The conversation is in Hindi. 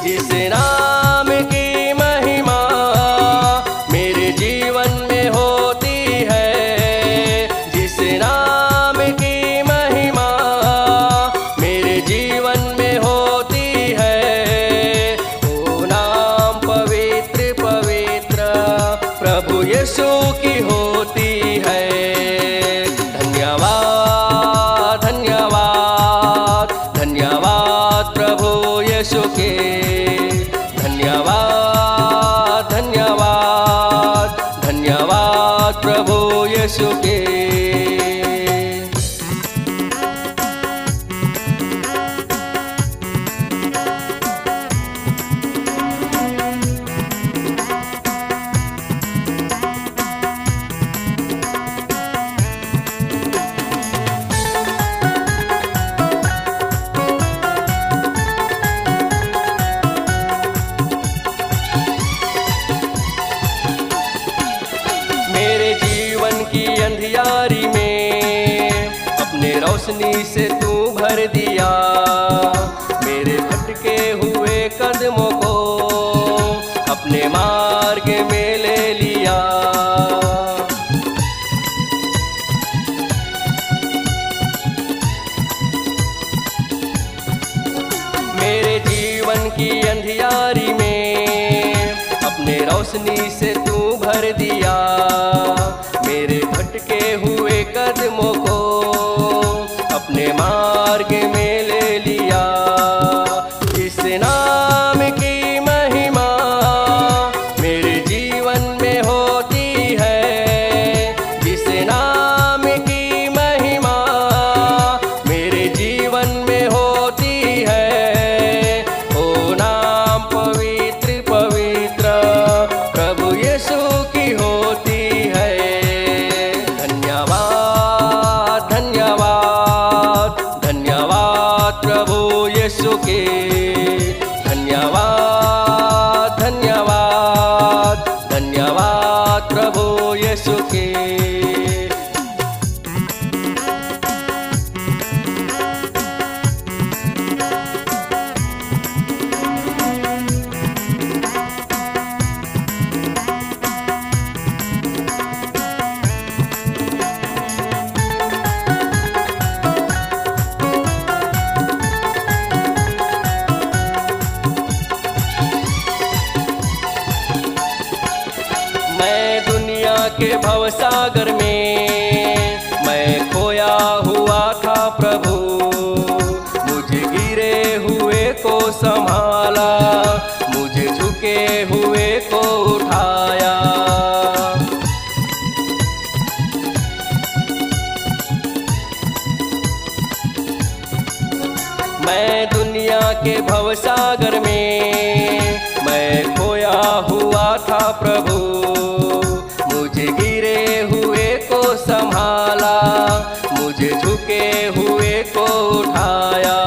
जिस नाम की महिमा मेरे जीवन में होती है, जिस नाम की महिमा मेरे जीवन में होती है, वो नाम पवित्र पवित्र प्रभु यीशु की होती है। धन्यवाद धन्यवाद धन्यवाद प्रभु यीशु के, धन्यवाद धन्यवाद धन्यवाद प्रभु यीशु के। मेरे जीवन की अंधियारी में अपने रोशनी से तू भर दिया, मेरे भटके हुए कदमों को अपने मार्ग में ले लिया। मेरे जीवन की अंधियारी में अपने रोशनी से तू भर दिया, मेरे भटके हुए कदमों को अपने मार्ग में ले लिया। इस नाम की महिमा मेरे जीवन में होती है, जिस नाम की महिमा मेरे जीवन में होती है, ओ नाम पवित्र पवित्र प्रभु यीशु की होती है। धन्यवाद धन्यवाद धन्यवाद प्रभु यीशु के, धन्यवाद धन्यवाद धन्यवाद प्रभु यीशु के। मैं दुनिया के भवसागर में मैं खोया हुआ था प्रभु, मुझे गिरे हुए को संभाला, मुझे झुके हुए को उठाया। मैं दुनिया के भवसागर में मैं खोया हुआ था प्रभु, मुझे गिरे हुए को संभाला, मुझे झुके हुए को उठाया।